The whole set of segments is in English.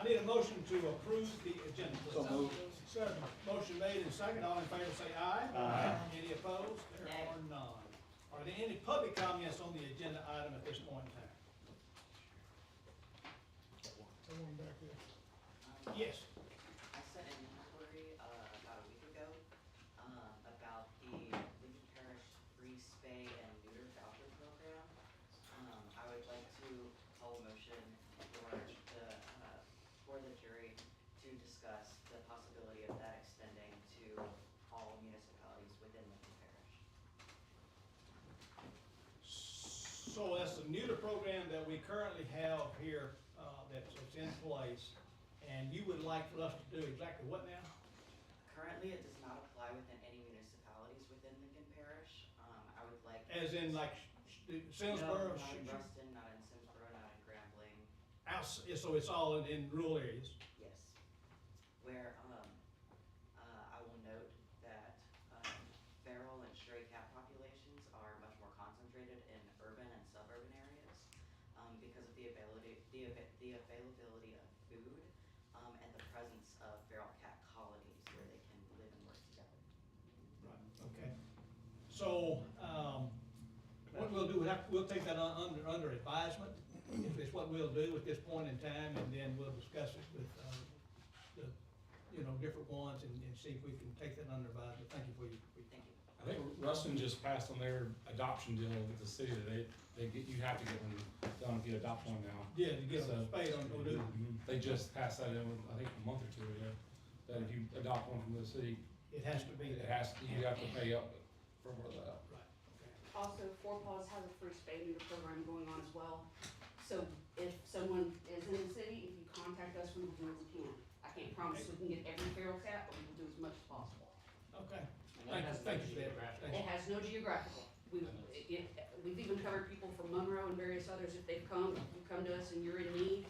need a motion to approve the agenda. So moved. Second. Motion made and second, all in favor say aye. Aye. Any opposed? There are none. Are there any public comments on the agenda item at this point in time? Someone back there. Yes. I sent an inquiry about a week ago about the Lincoln Parish free spay and neuter voucher program. I would like to call a motion for the jury to discuss the possibility of that extending to all municipalities within Lincoln Parish. So that's the neuter program that we currently have here, that's in place, and you would like for us to do exactly what now? Currently, it does not apply within any municipalities within Lincoln Parish. I would like. As in like Simsboro? No, not in Ruston, not in Simsboro, not in Grambling. So it's all in rural areas? Yes. Where, I will note that, feral and stray cat populations are much more concentrated in urban and suburban areas, because of the availability of food, and the presence of feral cat colonies where they can live and work together. Right, okay. So, what we'll do, we'll take that under advisement, if it's what we'll do at this point in time, and then we'll discuss it with, the, different ones and see if we can take that under advisement. Thank you for your. Thank you. I think Ruston just passed on their adoption deal with the city that you have to get one done if you adopt one now. Yeah, to get them So- spayed on, or do. Mhm. They just passed that in, I think, a month or two ago, that if you adopt one from the city, It has to be you there. have to pay up for that. Right, okay. Also, Four Paws has a free spay neuter program going on as well. So if someone is in the city, if you contact us, we will do what we can. I can't promise we can get every feral cat, but we will do as much as possible. Okay. And that has no Thank you for that. geographic- Thank It you. has no geographical. We've even covered people from Monroe and various others. If they've come, if you come to us and you're in need,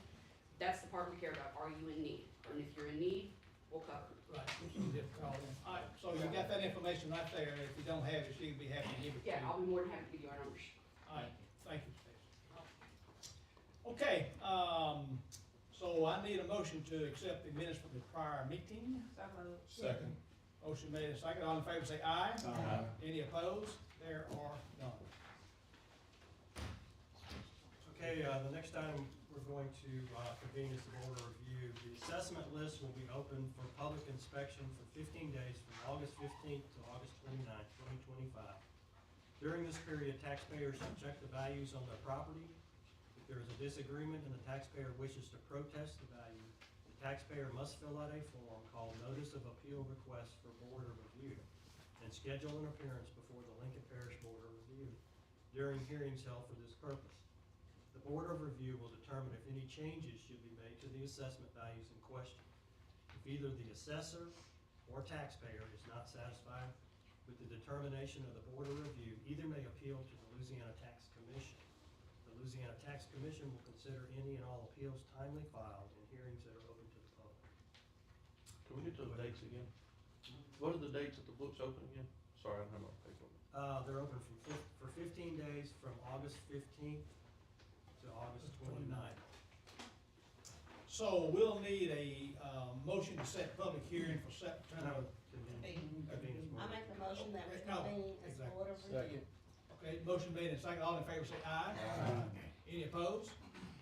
that's the part we care about. Are you in need? And if you're in need, we'll cover it. Right, you just call them. All right, so you got that information right there. If you don't have it, she'd be happy to give it to you. Yeah, I'll be more than happy to give you our numbers. All right, thank you, Stacy. Okay, so I need a motion to accept the minutes from the prior meeting. Second. Motion made and second. All in favor say aye. Aye. Any opposed? There are none. Okay, the next item we're going to convene is the board of review. The assessment list will be open for public inspection for 15 days from August 15th to August 29th, 2025. During this period, taxpayers should check the values on their property. If there is a disagreement and the taxpayer wishes to protest the value, the taxpayer must fill out a form called Notice of Appeal Request for Board of Review and schedule an appearance before the Lincoln Parish Board of Review during hearings held for this purpose. The Board of Review will determine if any changes should be made to the assessment values in question. If either the assessor or taxpayer is not satisfied with the determination of the Board of Review, either may appeal to the Louisiana Tax Commission. The Louisiana Tax Commission will consider any and all appeals timely filed in hearings that are open to the public. Can we get those dates again? What are the dates that the book's open again? Sorry, I don't have my paper. They're open for 15 days from August 15th to August 29th. So we'll need a motion to set public hearing for September. I make the motion that we No, convene as exactly. Board of Review. Okay, motion made and second. All in favor say aye. Aye. Any opposed?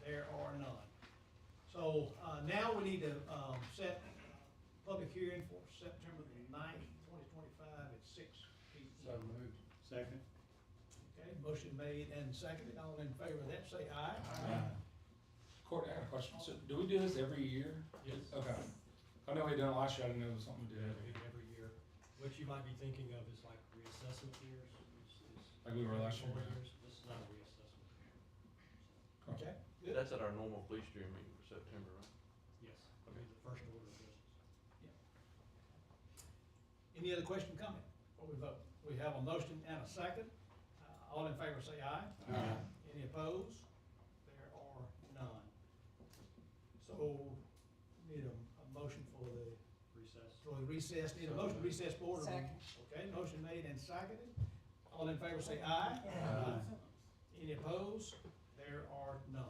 There are none. So, now we need to, set public hearing for September the 9th, 2025 at 6 p.m. So moved. Second. Okay, motion made and seconded. All in favor of that say aye. Aye. Court, I got a question. So do we do this every year? Yes. Okay. I know we done it last year. I didn't know it was something we did every year. Every year. What you might be thinking of is like reassessment years. Like we were last year. 4 years. This is not a reassessment. Okay, good. That's at our normal police jury meeting for September, right? Yes, it'll be the first order of business. Any other question, comment before we vote? We have a motion and a second. All in favor say aye. Aye. Any opposed? There are none. So, need a motion for the recess. Need a motion to recess board. Second. Okay, motion made and seconded. All in favor say aye. Aye. Any opposed? There are none.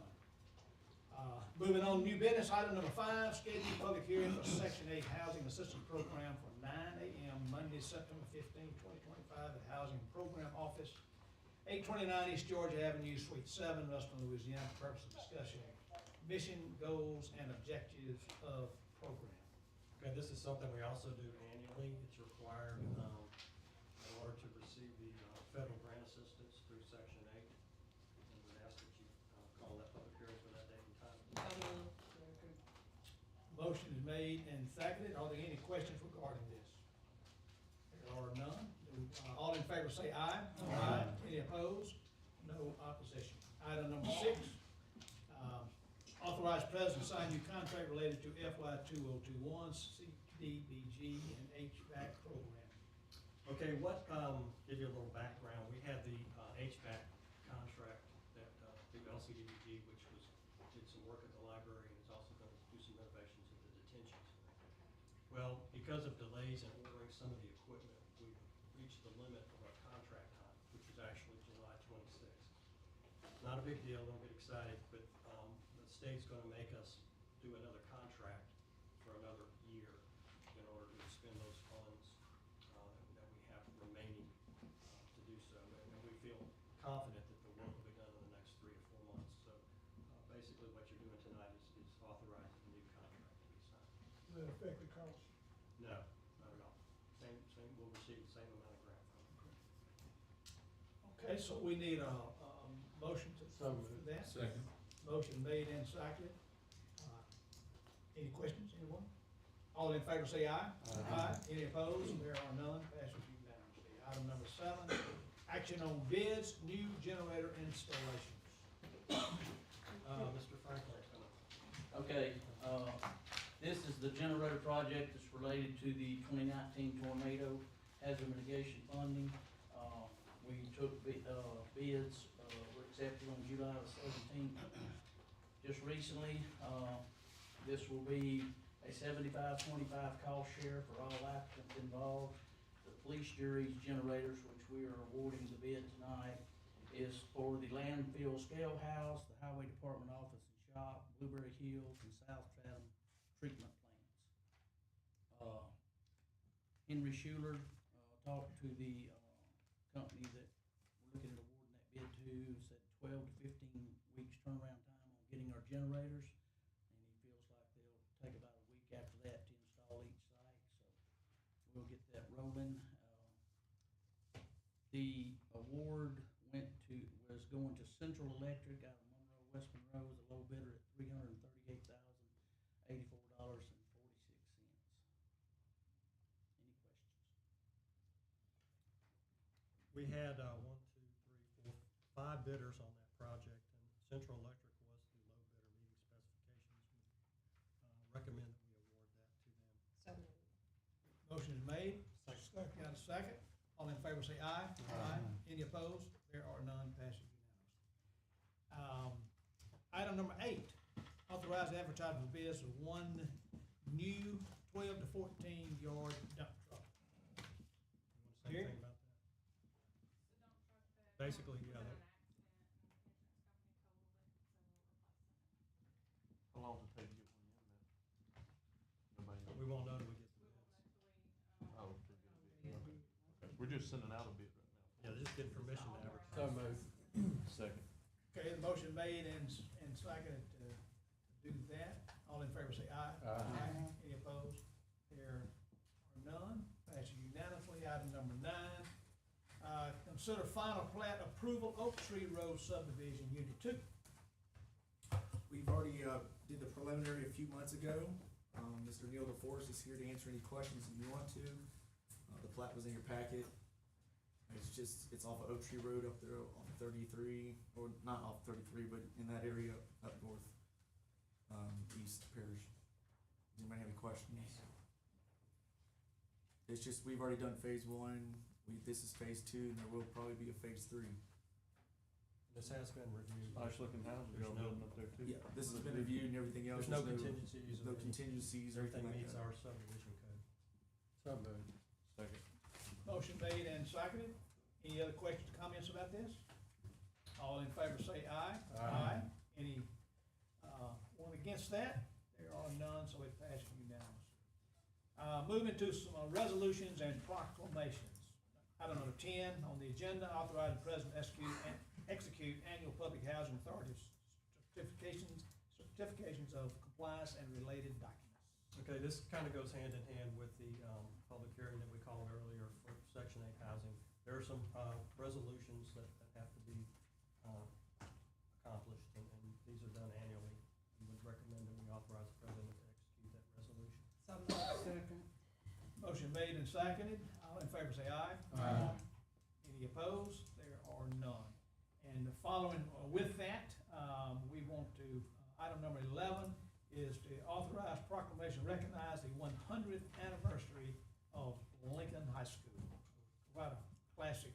Moving on, new business, item number 5, scheduled public hearing for Section 8 Housing Assistance Program for 9 a.m. Monday, September 15, 2025 at Housing Program Office, 829 East Georgia Avenue, Suite 7, Ruston, Louisiana, for purpose of discussion, mission, goals, and objectives of program. Okay, this is something we also do annually. It's required, in order to receive the, federal grant assistance through Section 8. And would ask that you, call that public hearing for that date and time. Motion is made and seconded. Are there any questions regarding this? There are none. All in favor say aye. Aye. Any opposed? No opposition. Item number 6, authorize president to sign new contract related to FY 2021 CDBG and HVAC program. Okay, give you a little background. We had the, HVAC contract that, through LCDBG, which did some work at the library and is also gonna do some renovations at the detention center. Well, because of delays in ordering some of the equipment, we reached the limit of our contract time, which was actually July 26th. Not a big deal, don't get excited, but, the state's gonna make us do another contract for another year in order to expend those funds, that we have remaining, to do so. And we feel confident that the work will be done in the next 3 to 4 months. So, basically what you're doing tonight is authorizing a new contract to be signed. Does that affect the cost? No, not at all. We'll receive the same amount of grant funding. Okay, so we need a motion to So for that. Second. Motion made and seconded. Any questions, anyone? All in favor say aye. Aye. Any opposed? There are none. Passes unanimously. Item number 7, action on bids, new generator installations. Mr. Franklin's gonna. Okay, this is the generator project that's related to the 2019 tornado hazard mitigation funding. We took bids, were accepted on July the 17th. Just recently, this will be a 75-25 cost share for all applicants involved. The police jury's generators, which we are awarding the bid tonight, is for the landfill scale house, the highway department office and shop, Blueberry Hills, and South Chatham treatment plants. Henry Schuler, talked to the, company that we're looking at awarding that bid to, said 12 to 15 weeks turnaround time on getting our generators. And he feels like they'll take about a week after that to install each site, so we'll get that rolling. The award was going to Central Electric out of Monroe, West Monroe, as a low bidder at $338,084.46. Any questions? We had, 5 bidders on that project, and Central Electric was the low bidder meeting specifications. We, recommend that we award that to them. So moved. Motion is made. Got a second? All in favor say aye. Aye. Any opposed? There are none. Passes unanimously. Item number 8, authorize advertising for bids of 1 new 12 to 14 yard dump truck. You Jerry? wanna say anything about that? Basically, yeah, How long does it take to get one in then? Nobody knows. we won't know till we get the bids. Oh, to get a bid. Okay. Okay. We're just sending out a bid right now. Yeah, they just get permission to advertise. So moved. Second. Okay, the motion made and seconded to do that. All in favor say aye. Aye. Any opposed? There are none. Passes unanimously. Item number 9, consider final plat approval, Oak Tree Road subdivision, Unit 2. We've already did the preliminary a few months ago. Mr. Neil DeForest is here to answer any questions that you want to. The plat was in your packet. It's off of Oak Tree Road up there on 33, or not off 33, but in that area up north, east parish. Does anybody have any questions? It's just, we've already done phase 1. This is phase 2, and there will probably be a phase 3. This has been reviewed. Nice looking houses y'all building up there too. Yeah, this has been reviewed and everything else. There's no contingencies. No contingencies or Everything anything like meets that. our subdivision code. So moved. Second. Motion made and seconded. Any other questions, comments about this? All in favor say aye. Aye. Any, against that? There are none, so it passes unanimously. Moving to some resolutions and proclamations. Item number 10 on the agenda, authorize the president to execute annual public housing authority certifications of compliance and related documents. Okay, this kind of goes hand in hand with the public hearing that we called earlier for Section 8 housing. There are some resolutions that have to be accomplished, and these are done annually. We would recommend that we authorize the president to execute that resolution. So moved. Second. Motion made and seconded. All in favor say aye. Aye. Any opposed? There are none. And the following, with that, we want to, item number 11 is to authorize proclamation, recognize the 100th anniversary of Lincoln High School. Quite a classic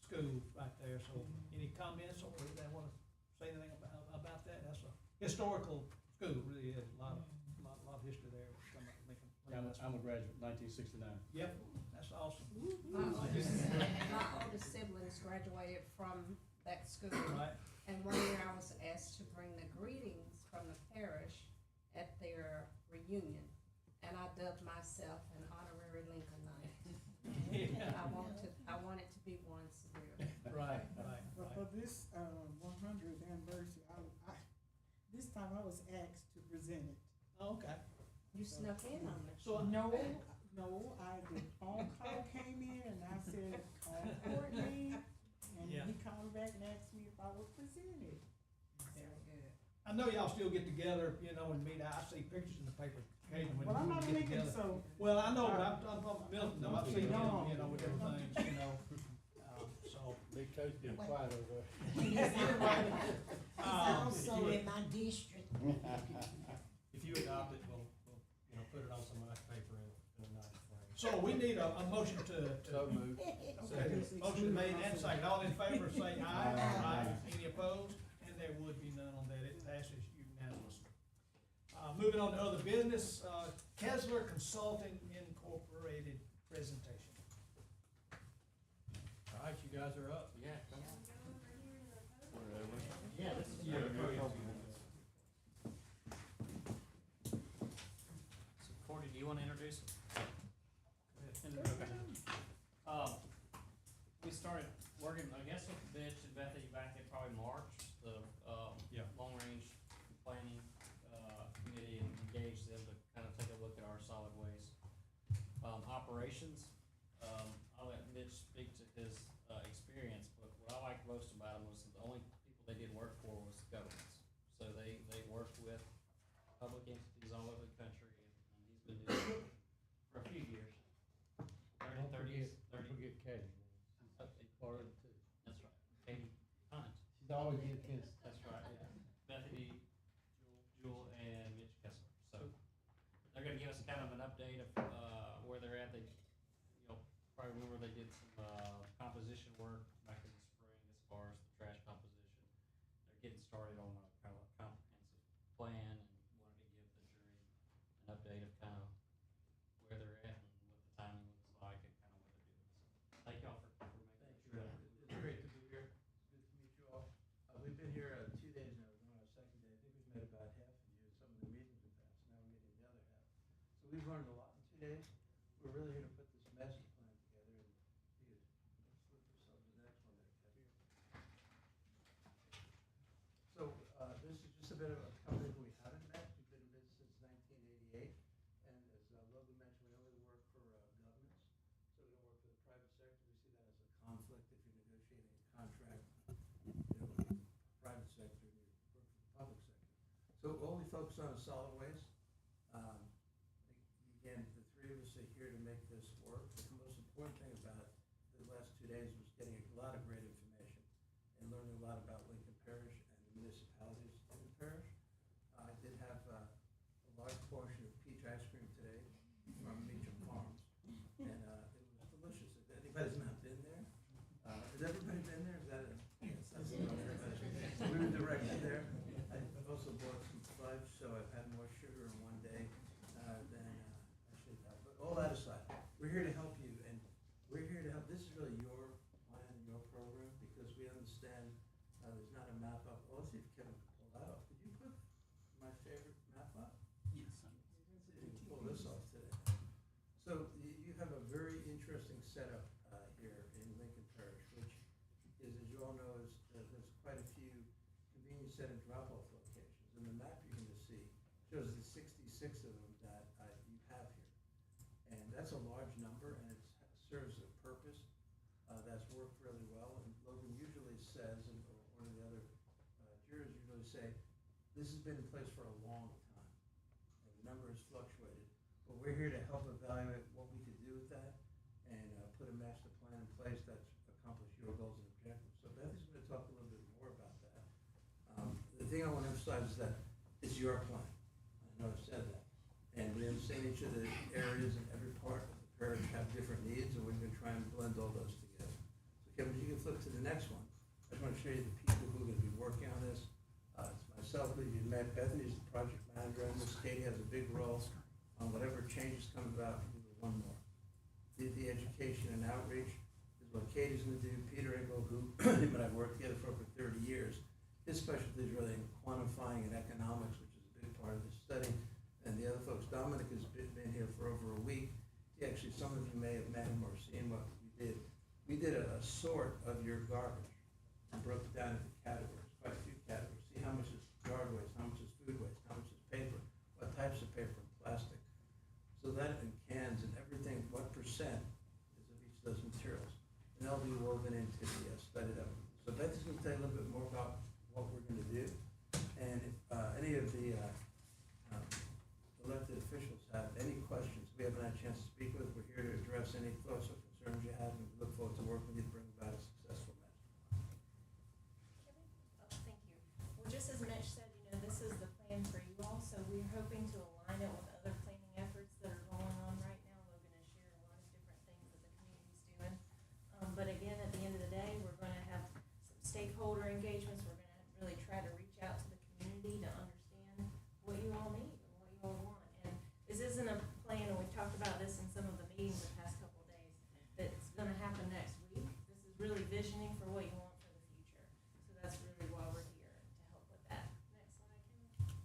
school right there, so any comments or they want to say anything about that? That's a historical school, really is, a lot of history there. Coming out of Lincoln High School. I'm a graduate, 1969. Yep, that's awesome. My oldest siblings graduated from that school. Right, And one year I was asked to bring the greetings from the parish at their reunion. And I dubbed myself an honorary Lincolnite. yeah, I want it to be one severely. right. But for this, 100th anniversary, this time I was asked to present it. Okay, You snuck in on me. so, No, the phone call came in and I said, call Courtney. And Yeah. he called back and asked me if I would present it. Very good. I know y'all still get together, and meet. I see pictures in the paper occasionally Well, I'm when not you get thinking together. so. Well, I know, but I'm from Milton, though. I've seen No. him, with everything, so. Big coach getting quiet over there. He's also in my district. If you adopt it, we'll put it on some nice paper in a nice frame. So we need a motion to. So moved. Okay, motion made and seconded. All in favor say aye. Aye. Any opposed? And there would be none on that. It passes unanimously. Moving on to other business, Kessler Consulting Incorporated presentation. All right, you guys are up. Yeah. Yeah. So Courtney, do you wanna introduce it? We started working, I guess, with Bitch and Bethany back in probably March, the, Yeah. long-range planning, committee, and engaged them to kind of take a look at our solid waste, operations. I'll let Mitch speak to his, experience, but what I liked most about him was the only people they did work for was governments. So they worked with public entities all over the country, and he's been doing it for a few years. Don't forget, 30. Katie. She's Florida too. That's right. Katie Hunt. She's always getting pissed. That's right. Bethany, Jewel, and Mitch Kessler. So they're gonna give us kind of an update of, where they're at. They, probably remember they did some, composition work back in the spring as far as the trash composition. They're getting started on a kind of a comprehensive plan and wanted to give the jury an update of kind of where they're at and what the timing looks like and kind of what they're doing. So thank y'all for making the trip. It's great to be here. It's good to meet you all. We've been here 2 days now. We're on our second day. I think we've met about half of you, some of the meetings we've had, so now we're meeting the other half. So we've learned a lot in 2 days. We're really here to put this master plan together and be a slip ourselves the next one that Kevin. So, this is just a bit of a company we haven't met. We've been in business since 1988. And as Logan mentioned, we only work for governments. So we don't work for the private sector. We see that as a conflict if you're negotiating a contract, with the private sector and you work for the public sector. So all we focus on is solid waste. Again, the three of us are here to make this work. But the most important thing about the last 2 days was getting a lot of great information and learning a lot about Lincoln Parish and the municipalities in the parish. I did have a large portion of peach ice cream today from Meacham Farms, and it was delicious. If anybody's not been there, has everybody been there? Is that a, yes, that's we were directed there. I've also bought some fudge, so I've had more sugar in one day than I should have. But all that aside, we're here to help you, and we're here to help. This is really your plan and your program, because we understand there's not a map up. Well, let's see if Kevin can pull that off. Could you put my favorite setup here in Lincoln Parish, which is, as you all know, there's quite a few convenience center drop-off locations. And the map you're going to see shows the 66 of them that you have here. And that's a large number, and it serves a purpose that's worked really well. And Logan usually says, and or one of the other jurors usually say, this has been in place for a long time, and the number has fluctuated. But we're here to help evaluate what we could do with that and put a master plan in place that's accomplished your goals and objectives. So Bethany's going to talk a little bit more about that. The thing I want to emphasize is that it's your plan. I know I've said that. And we understand each of the areas and every part of the parish have different needs, and we're going to try and blend all those together. So Kevin, you can flip to the next one. I just want to show you the people who are going to be working on this. It's myself, who you met. Bethany's the project manager on this. Katie has a big role on whatever changes come about. We'll do one more. The education and outreach is what Katie's going to do. Peter Engel, who him and I worked together for over 30 years, his specialty is really in quantifying and economics, which is a big part of this study. And the other folks, Dominic has been here for over a week. Actually, some of you may have met him or seen what we did. We did a sort of your garbage and broke it down into categories, quite a few categories. See how much is yard waste, how much is food waste, how much is paper, what types of paper and plastic. So that in cans and everything, what percent is of each of those materials. And that'll be woven into the study that we do. So Betsy's going to tell you a little bit more about what we're going to do. And if any of the elected officials have any questions we haven't had a chance to speak with, we're here to address any thoughts or concerns you have, and we look forward to working with you to bring about a successful master plan. Thank you. Well, just as Mitch said, this is the plan for you all, so we're hoping to align it with other planning efforts that are going on right now. Logan has shared a lot of different things that the community's doing. But again, at the end of the day, we're gonna have some stakeholder engagements. We're gonna really try to reach out to the community to understand what you all need and what you all want. And this isn't a plan, and we've talked about this in some of the meetings the past couple of days, that's gonna happen next week. This is really visioning for what you want for the future. So that's really why we're here, to help with that. Next slide, Kim.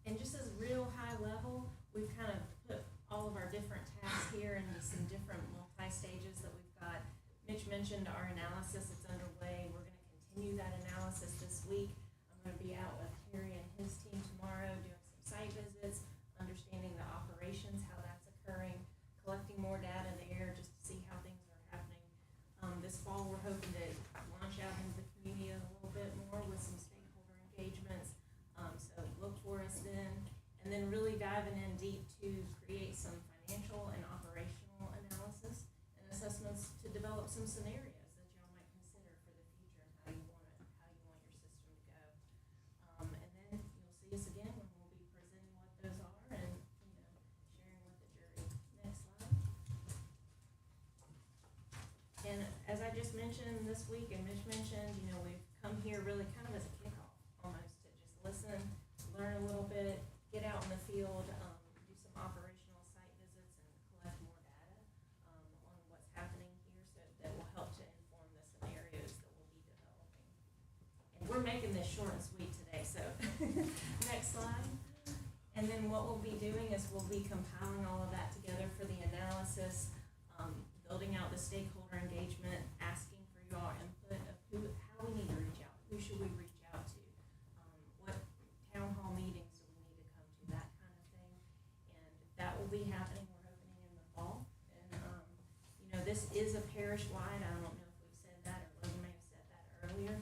And just as real high level, we've kind of put all of our different tasks here into some different multi-stages that we've got. Mitch mentioned our analysis, it's underway. We're gonna continue that analysis this week. I'm gonna be out with Harry and his team tomorrow doing some site visits, understanding the operations, how that's occurring, collecting more data there just to see how things are happening. This fall, we're hoping to launch out into the community a little bit more with some stakeholder engagements. So look for us then. And then really diving in deep to create some financial and operational analysis and assessments to develop some scenarios that y'all might consider for the future and how you want your system to go. And then you'll see us again when we'll be presenting what those are and, sharing with the jury. Next slide. And as I just mentioned this week, and Mitch mentioned, we've come here really kind of as a kickoff, almost to just listen, learn a little bit, get out in the field, do some operational site visits, and collect more data on what's happening here, so that will help to inform the scenarios that we'll be developing. And we're making this short and sweet today, so next slide. And then what we'll be doing is we'll be compiling all of that together for the analysis, building out the stakeholder engagement, asking for your input of how we need to reach out, who should we reach out to, what town hall meetings do we need to come to, that kind of thing. And that will be happening, we're hoping in the fall. And, this is a parish-wide, I don't know if we've said that, or Logan may have said that earlier.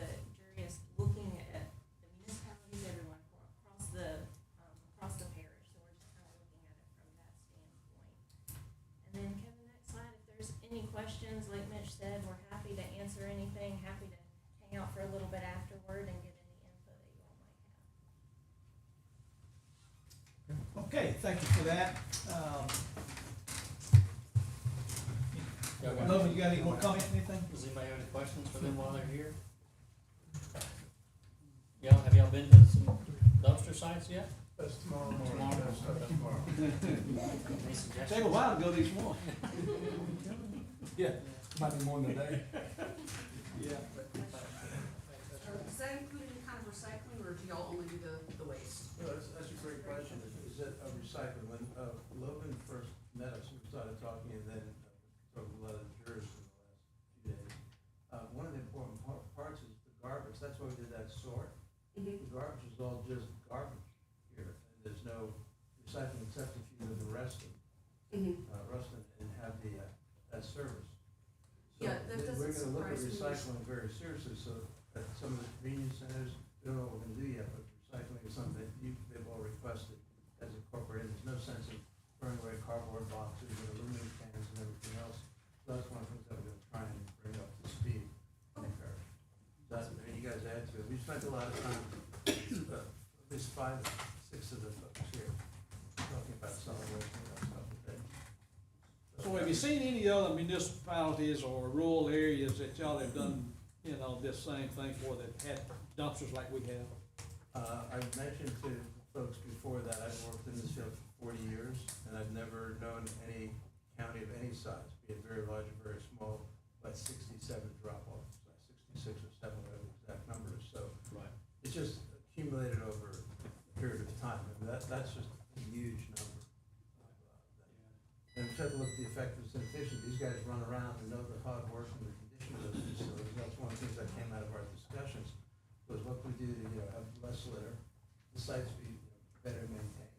The jury is looking at the municipalities, everyone across the parish, so we're just kind of looking at it from that standpoint. And then Kevin, next slide, if there's any questions, like Mitch said, we're happy to answer anything, happy to hang out for a little bit afterward and get any input that you all might have. Okay, thank you for that. Logan, you got any more comment, anything? Does anybody have any questions for them while they're here? Have y'all been to some dumpster sites yet? That's tomorrow morning. Tomorrow. Any suggestions? Take a while to go to each one. Yeah, might be more than a day. Yeah. Is that included in kind of recycling, or do y'all only do the waste? No, that's a great question. Is it a recycling? When Logan first met us, we started talking, and then sort. Mhm. The garbage is all just garbage here, and there's no recycling except if you live in Reston, Mhm. Ruston, and have the, that service. So Yeah, that doesn't we're gonna look at surprise me. recycling very seriously, so at some of the convenience centers, we don't know what we're gonna do yet, but recycling is something that they've all requested as incorporated. There's no sense of throwing away cardboard boxes and aluminum cans and everything else. So that's one of the things that we're gonna try and bring up to speed in the parish. That's, you guys add to it. We spent a lot of time, at least 5, 6 of the folks here, talking about solid waste and that stuff today. So have you seen any other municipalities or rural areas that y'all have done, you know, this same thing for that had dumpsters like we have? I've mentioned to folks before that I've worked in this field for 40 years, and I've never known any county of any size, be it very large or very small, but 67 drop-off, 66 or 7, whatever the exact number is. So Right. it's just accumulated over a period of time, and that's just a huge number. And we try to look at the effectiveness and efficiency. These guys run around and know the hard work and the condition of those facilities. That's one of the things that came out of our discussions, was what we do to, have less litter, the sites be better maintained,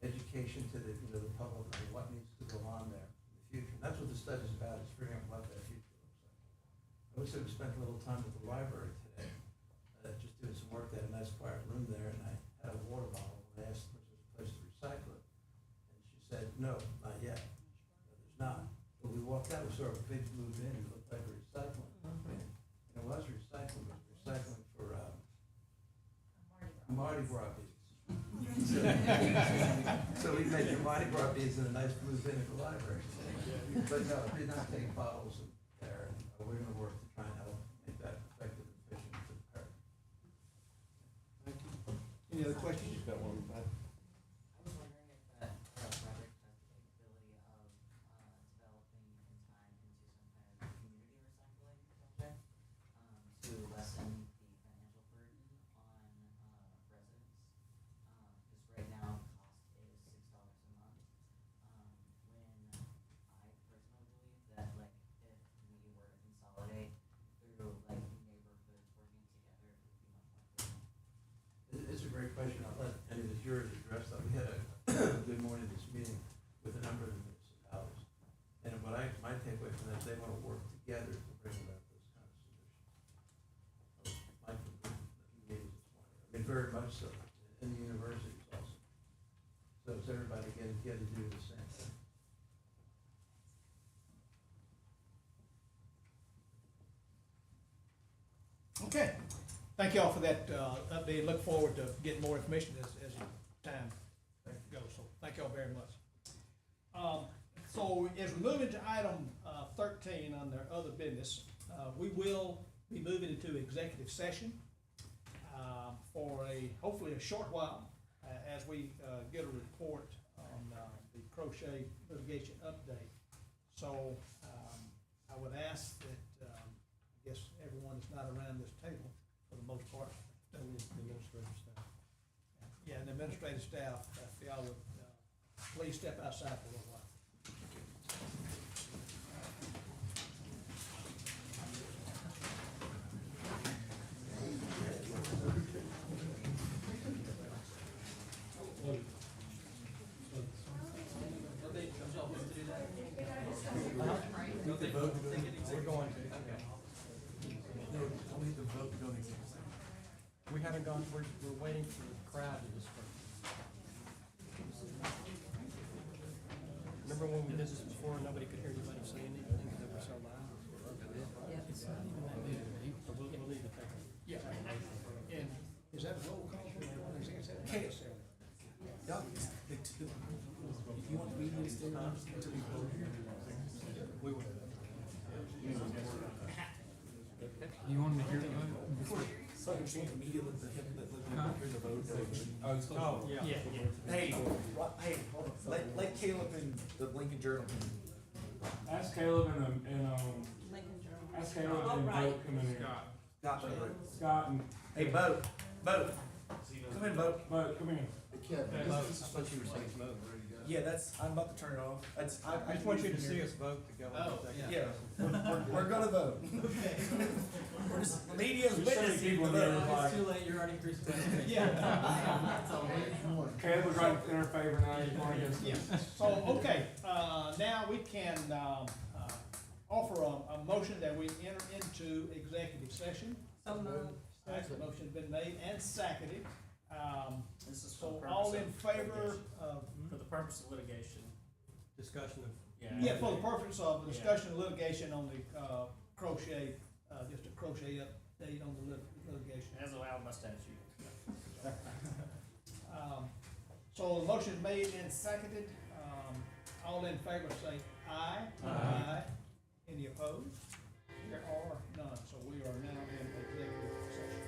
education to the, the public on what needs to go on there in the future. And that's what the study's about, is figuring out what that future looks like. I wish we spent a little time at the library today, just doing some work. They had a nice quiet room there, and I had a water bottle, and I asked if there was a place to recycle it. And she said, no, not yet. There's not. But we walked out, we saw a big blue bin, it looked like a recycling. And it was recycling, it was recycling for, Mardi Gras beads. So we made the Mardi Gras beads in a nice blue bin at the library. But no, did not take bottles there, and we're gonna work to try and help make that effective and efficient for the parish. Any other questions? You've got one, Pat? I was wondering if that project has the capability of developing in time into some kind of community recycling project to lessen the financial burden on residents. Because right now the cost is $6 a month. When I personally believe that like if we were to consolidate through like neighborhoods working together, it would be much more efficient. It's a great question. I'll let any of the jurors address that. We had a good morning this meeting with a number of the municipalities. And my takeaway from that is they want to work together to bring about those kind of solutions. My meetings this morning. I mean, very much so, in the universities also. So it's everybody getting together to do the same thing. Okay, thank y'all for that, update. Look forward to getting more information as time goes, so thank y'all very much. So as we move into item, 13 under other business, we will be moving into executive session, for hopefully a short while, as we, get a report on, the crochet litigation update. So, I would ask that, I guess everyone is not around this table for the most part. Administrative staff. Yeah, and administrative staff, if y'all would, please step outside for a little while. We're going to. We haven't gone, we're waiting for the crowd to disperse. Remember when we did this before, nobody could hear anybody say anything because they were so loud? It's not even that big, but we'll leave it there. Yeah, and is that a roll call? Yes. Y'all, if you want the meeting to stay on until we vote, We will. You want me to hear it? so you want the media, let them hear the vote. Oh, it's close. Oh, yeah. Hey, hey, hold on. Let Caleb and the Lincoln Journal. Ask Caleb and ask Caleb and Bo come in here. Scott and. Hey, Bo, come in, Bo. Bo, come in. This is what you were saying. Yeah, I'm about to turn it off. I just want you to see us vote to go Oh, into executive yeah. session. We're gonna vote. We're just, the media's Just so many witnessing people the in vote. there, like, late, you're already increasing. Caleb was right in our favor now, he's going against us. Yeah, so, okay, now we can, offer a motion that we enter into executive session. So moved. All right, the motion's been made and seconded. This is So for the all purpose in of favor litigation. of, For the purpose of litigation. Discussion of. yeah, for the purpose of Yeah. discussion of litigation on the, crochet, just a crochet update on the litigation. As allowed by statute. So the motion's made and seconded, all in favor say aye. Aye. Any opposed? There are none, so we are now in executive session.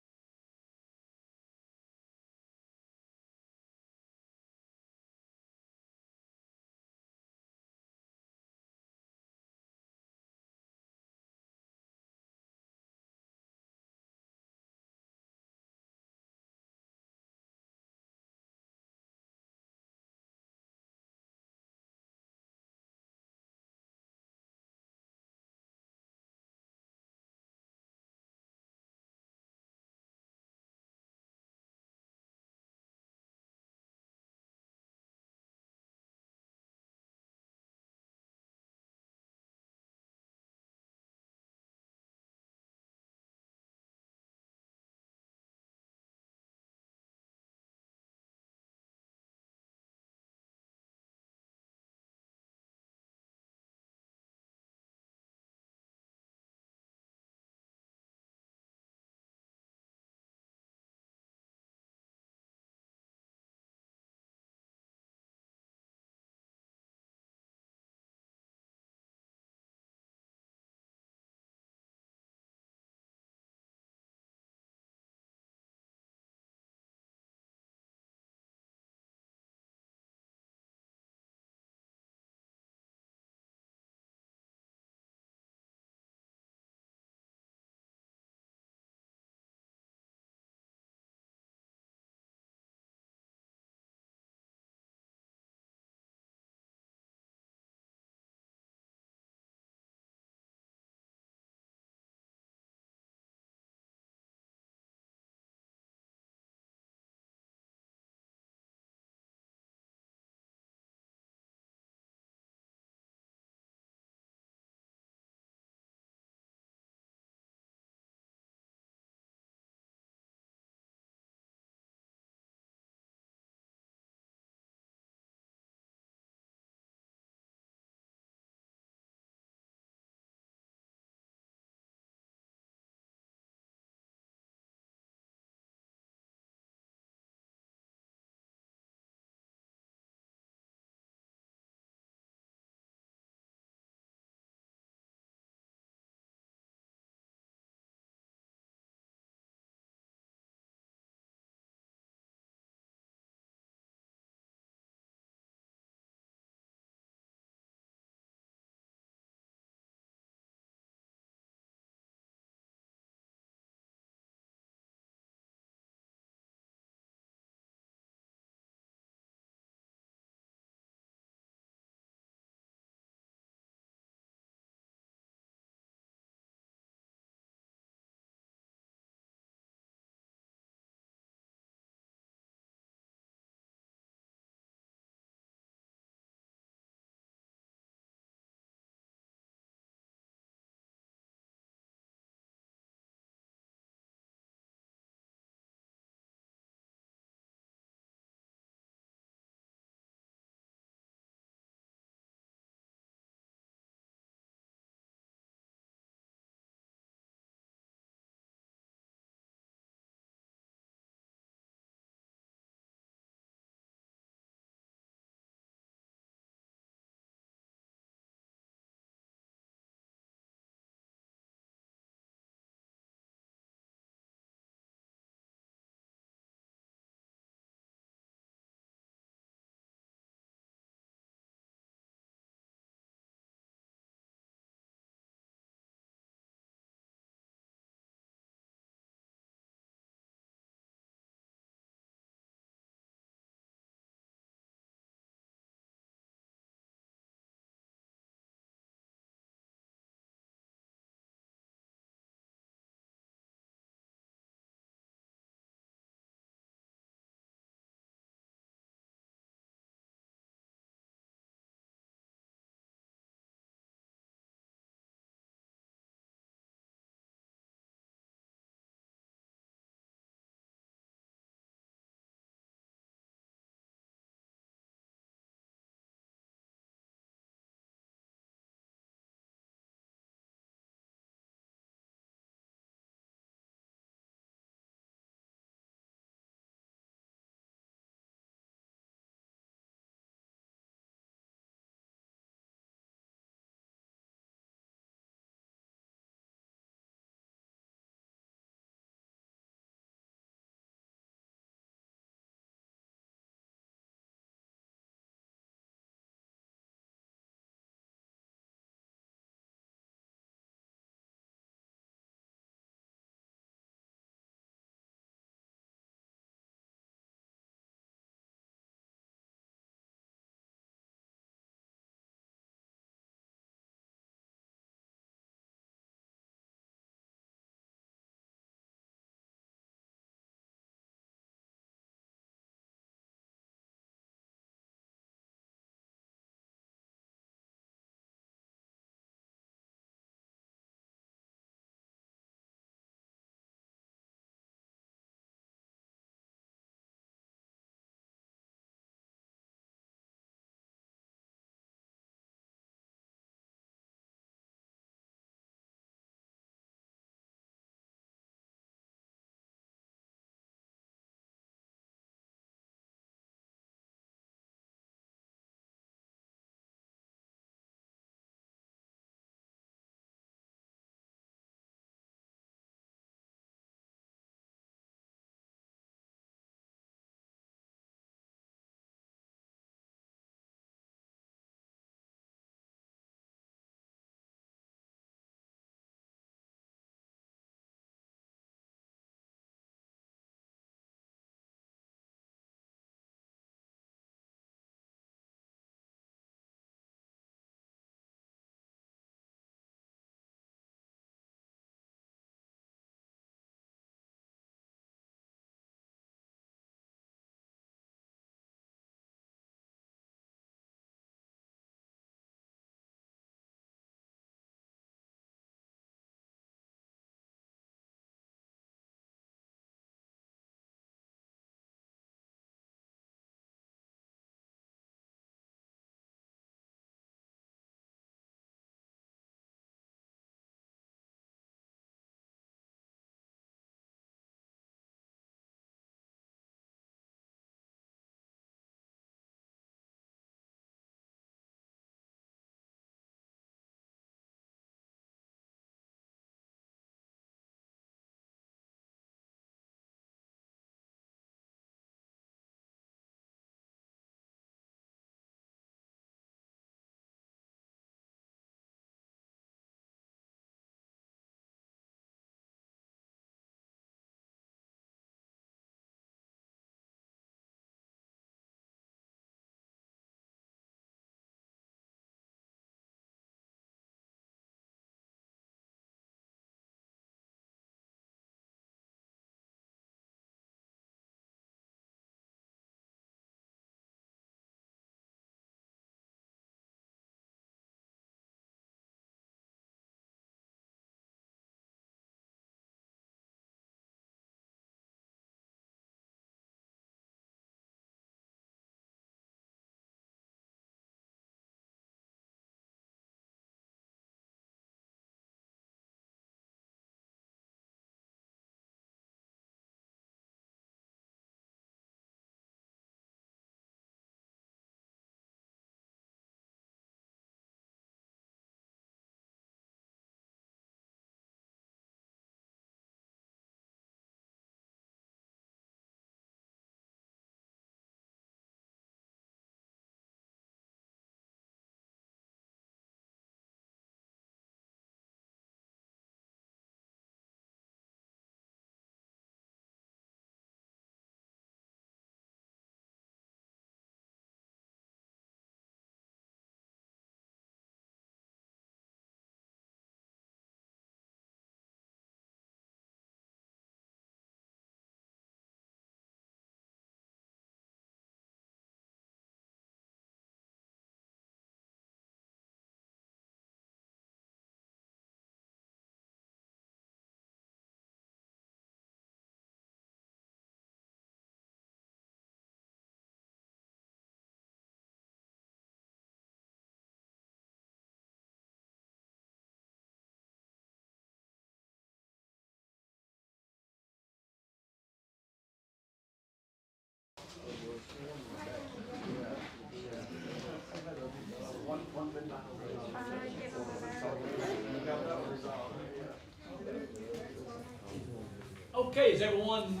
Okay, is everyone,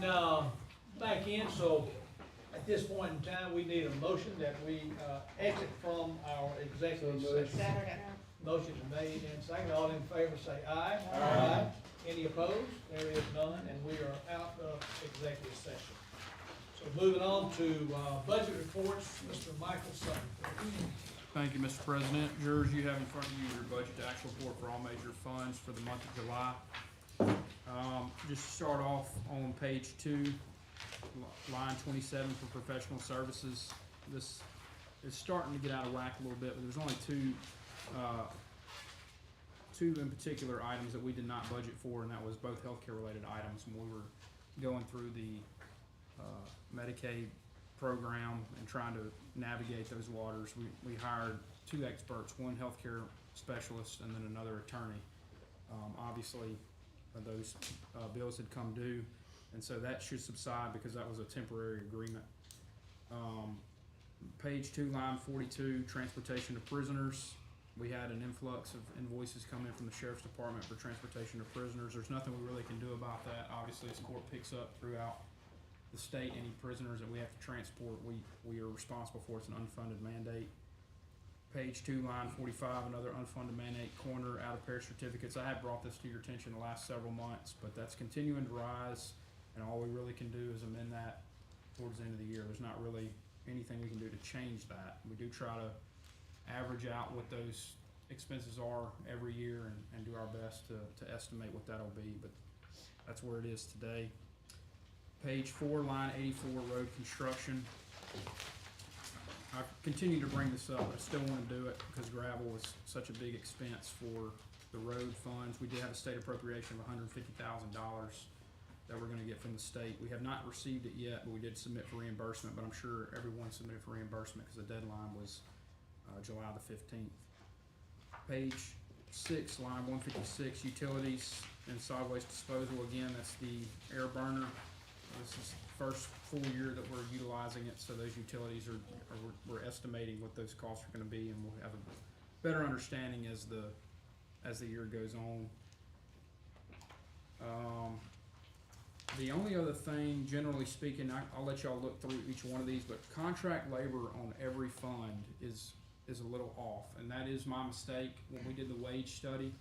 back in? So at this point in time, we need a motion that we, exit from our executive session. Motion is made and seconded. All in favor say aye. Aye. Any opposed? There is none, and we are out of executive session. So moving on to, budget reports, Mr. Michael Sutton. Thank you, Mr. President. Jurors, you have in front of you your budget to actual report for all major funds for the month of July. Just to start off on page 2, line 27 for professional services. This is starting to get out of whack a little bit, but there's only two in particular items that we did not budget for, and that was both healthcare related items. When we were going through the Medicaid program and trying to navigate those waters, we hired 2 experts, one healthcare specialist and then another attorney. Obviously, those bills had come due, and so that should subside because that was a temporary agreement. Page 2, line 42, transportation to prisoners. We had an influx of invoices come in from the sheriff's department for transportation to prisoners. There's nothing we really can do about that. Obviously, as court picks up throughout the state, any prisoners that we have to transport, we are responsible for. It's an unfunded mandate. Page 2, line 45, another unfunded mandate, corner out of parish certificates. I have brought this to your attention the last several months, but that's continuing to rise, and all we really can do is amend that towards the end of the year. There's not really anything we can do to change that. We do try to average out what those expenses are every year and do our best to estimate what that'll be, but that's where it is today. Page 4, line 84, road construction. I continue to bring this up, I still wanna do it because gravel was such a big expense for the road funds. We did have a state appropriation of $150,000 that we're gonna get from the state. We have not received it yet, but we did submit for reimbursement, but I'm sure everyone submitted for reimbursement because the deadline was July the 15th. Page 6, line 156, utilities and solid waste disposal. Again, that's the air burner. This is the first full year that we're utilizing it, so those utilities we're estimating what those costs are gonna be, and we'll have a better understanding as the year goes on. The only other thing, generally speaking, I'll let y'all look through each one of these, but contract labor on every fund is a little off, and that is my mistake. When we did the wage study,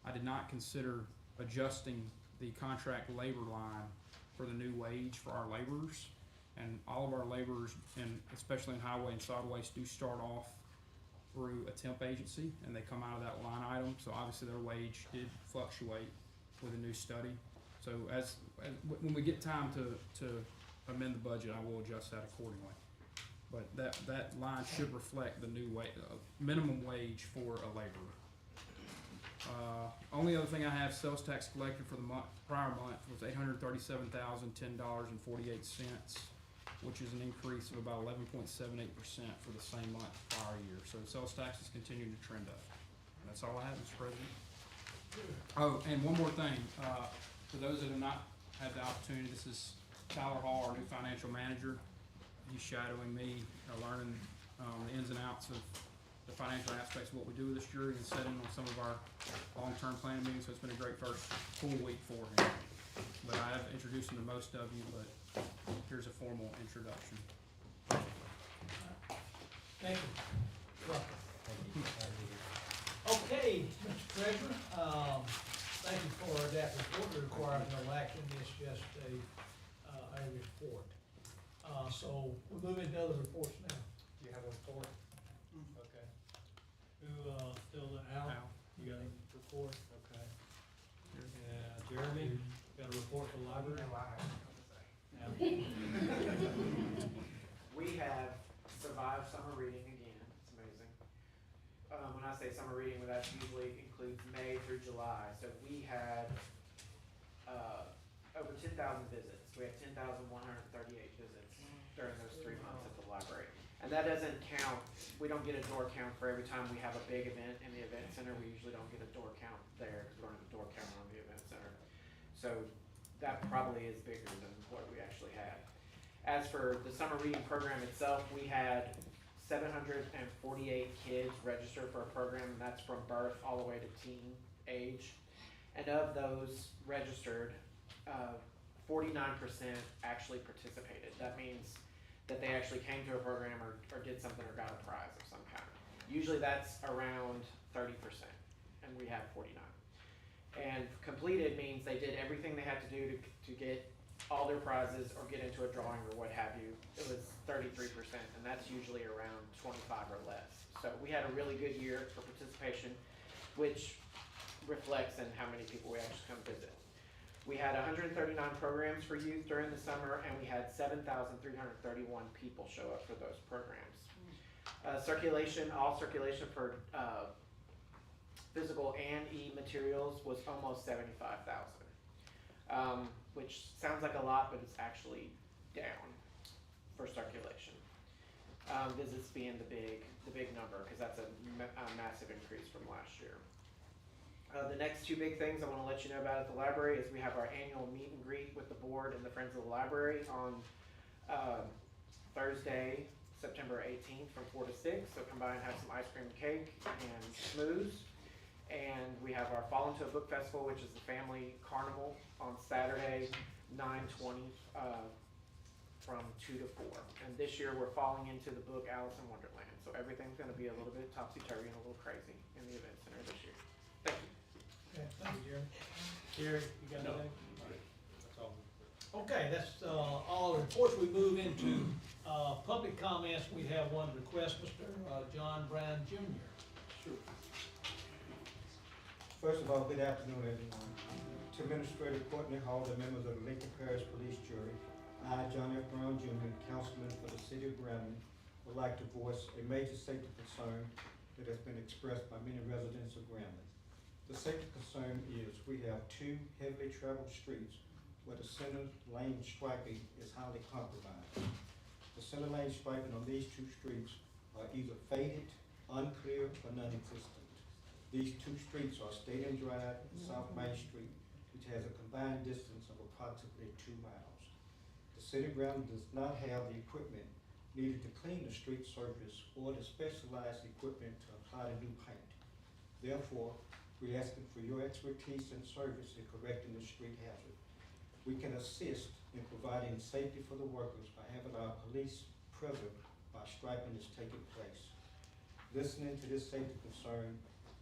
I did not consider adjusting the contract labor line for the new wage for our laborers. And all of our laborers, and especially in highway and solid waste, do start off through a temp agency, and they come out of that line item, so obviously their wage did fluctuate with a new study. So when we get time to amend the budget, I will adjust that accordingly. But that line should reflect the new minimum wage for a laborer. Only other thing I have, sales tax collected for the prior month was $837,010.48, which is an increase of about 11.78% for the same month prior year. So sales taxes continue to trend up. And that's all I have, Mr. President. Oh, and one more thing, for those that have not had the opportunity, this is Tyler Hall, our new financial manager. He's shadowing me, learning the ins and outs of the financial aspects of what we do with this jury and setting on some of our long-term planning meetings, so it's been a great first full week for him. But I have introduced him to most of you, but here's a formal introduction. Thank you. Okay, Mr. Treasurer, thank you for that report. It requires no action, it's just a report. So we'll move into other reports now. You have a report? Okay. Who, still Al? You got a report? Okay. Jeremy, got a report for the library? We have survived summer reading again. It's amazing. When I say summer reading, that usually includes May through July. So we had over 10,000 visits. We had 10,138 visits during those 3 months at the library. And that doesn't count, we don't get a door count for every time we have a big event in the event center. We usually don't get a door count there because we don't have a door counter on the event center. So that probably is bigger than what we actually had. As for the summer reading program itself, we had 748 kids register for a program, and that's from birth all the way to teen age. And of those registered, 49% actually participated. That means that they actually came to a program or did something or got a prize of some kind. Usually that's around 30%, and we had 49. And completed means they did everything they had to do to get all their prizes or get into a drawing or what have you. It was 33%, and that's usually around 25 or less. So we had a really good year for participation, which reflects in how many people we actually come visit. We had 139 programs for youth during the summer, and we had 7,331 people show up for those programs. Circulation, all circulation for physical and e-materials was almost 75,000, which sounds like a lot, but it's actually down for circulation. Visits being the big number, because that's a massive increase from last year. The next two big things I want to let you know about at the library is we have our annual meet and greet with the board and the Friends of the Library on Thursday, September 18th from 4 to 6. So come by and have some ice cream and cake and schmooze. And we have our Fall Into a Book Festival, which is the family carnival on Saturday, 9/20 from 2 to 4. And this year we're falling into the book Alice in Wonderland. So everything's going to be a little bit topsy-turvy and a little crazy in the event center this year. Thank you. Okay, thank you, Jeremy. Jerry, you got No. anything? That's all. Okay, that's, all the reports. We move into, public comments. We have one request, Mr. John Brown Jr. Sure. First of all, good afternoon, everyone. To Administrator Courtney Hall, the members of the Lincoln Parish Police Jury, I, John F. Brown Jr., Councilman for the City of Grambling, would like to voice a major safety concern that has been expressed by many residents of Grambling. The safety concern is we have two heavily traveled streets where the center lane striping is highly compromised. The center lane striping on these two streets are either faded, unclear, or non-existent. These two streets are Stadium Drive and South Main Street, which has a combined distance of approximately 2 miles. The City of Grambling does not have the equipment needed to clean the street surface or the specialized equipment to apply the new paint. Therefore, we're asking for your expertise and service in correcting the street hazard. We can assist in providing safety for the workers by having our police present while striping is taking place. Listening to this safety concern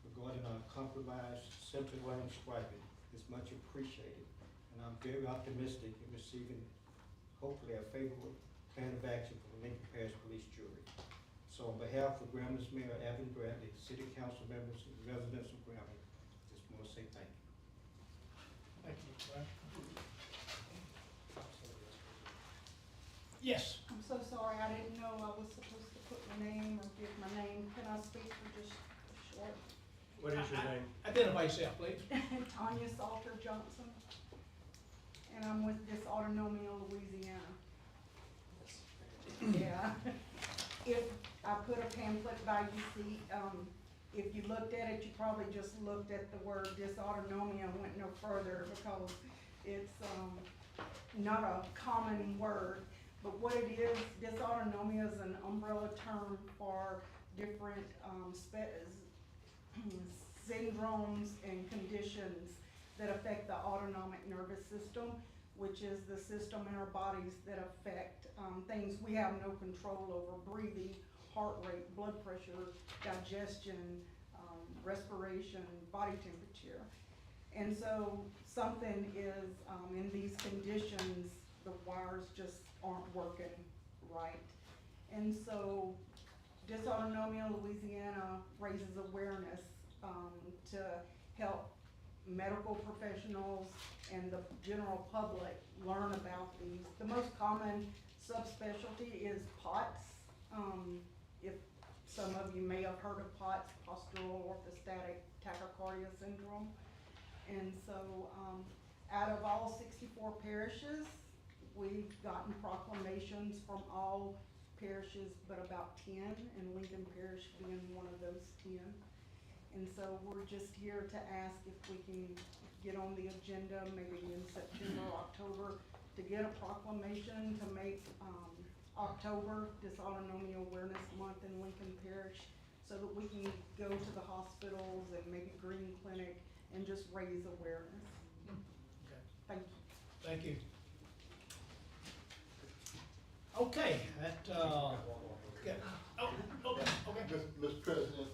regarding our compromised center lane striping is much appreciated, and I'm very optimistic in receiving, hopefully, a favorable plan of action from the Lincoln Parish Police Jury. So on behalf of Grambling's Mayor Alvin Bradley, City Council members, and residents of Grambling, just want to say thank you. Thank you, Brian. Yes. I'm so sorry, I didn't know I was supposed to put my name or give my name. Can I speak for just a short? What is your name? Identify yourself, please. Tanya Salter Johnson, and I'm with Dysautonomia, Louisiana. Yeah. If I put a pamphlet by you, see, if you looked at it, you probably just looked at the word dysautonomia and went no further because it's not a common word. But what it is, dysautonomia is an umbrella term for different syndromes and conditions that affect the autonomic nervous system, which is the system in our bodies that affect things we have no control over: breathing, heart rate, blood pressure, digestion, respiration, body temperature. And so something is in these conditions, the wires just aren't working right. And so Dysautonomia Louisiana raises awareness to help medical professionals and the general public learn about these. The most common subspecialty is POTS. If some of you may have heard of POTS, postural orthostatic tachycardia syndrome. And so out of all 64 parishes, we've gotten proclamations from all parishes but about 10, and Lincoln Parish being one of those 10. And so we're just here to ask if we can get on the agenda maybe in September or October to get a proclamation to make, October Dysautonomia Awareness Month in Lincoln Parish, so that we can go to the hospitals and maybe Green Clinic and just raise awareness. Okay. Thank you. Thank you. Okay, that, okay. Mr. President,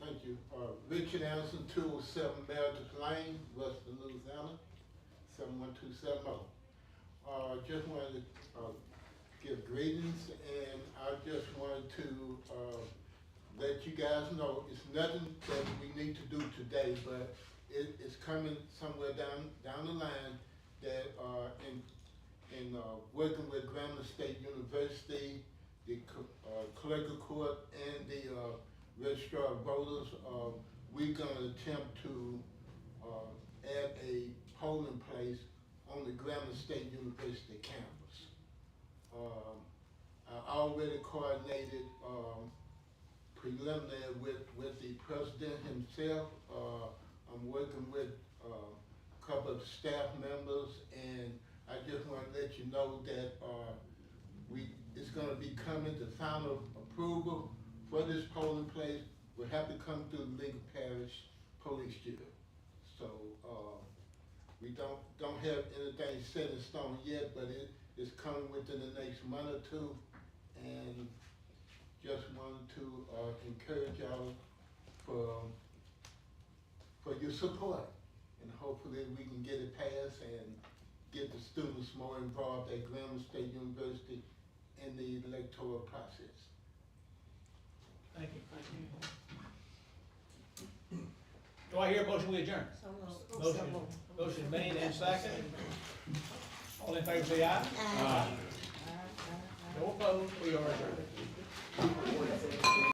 thank you. Richard Anderson, 207 Meredith Lane, Western Louisiana, 71270. Just wanted to give greetings, and I just wanted to let you guys know it's nothing that we need to do today, but it's coming somewhere down the line that in working with Grambling State University, the clerk of court, and the registrar of voters, we're gonna attempt to add a polling place on the Grambling State University campus. I already coordinated preliminary with the president himself. I'm working with a couple of staff members, and I just want to let you know that it's going to be coming to final approval for this polling place. Will have to come through Lincoln Parish Police Jury. So we don't have anything set in stone yet, but it's coming within the next month or two, and just wanted to encourage y'all for your support, and hopefully we can get it passed and get the students more involved at Grambling State University in the electoral process. Thank you. Do I hear a motion we adjourn? Motion made and seconded. All in favor say aye. Aye. No opposed, we are adjourned.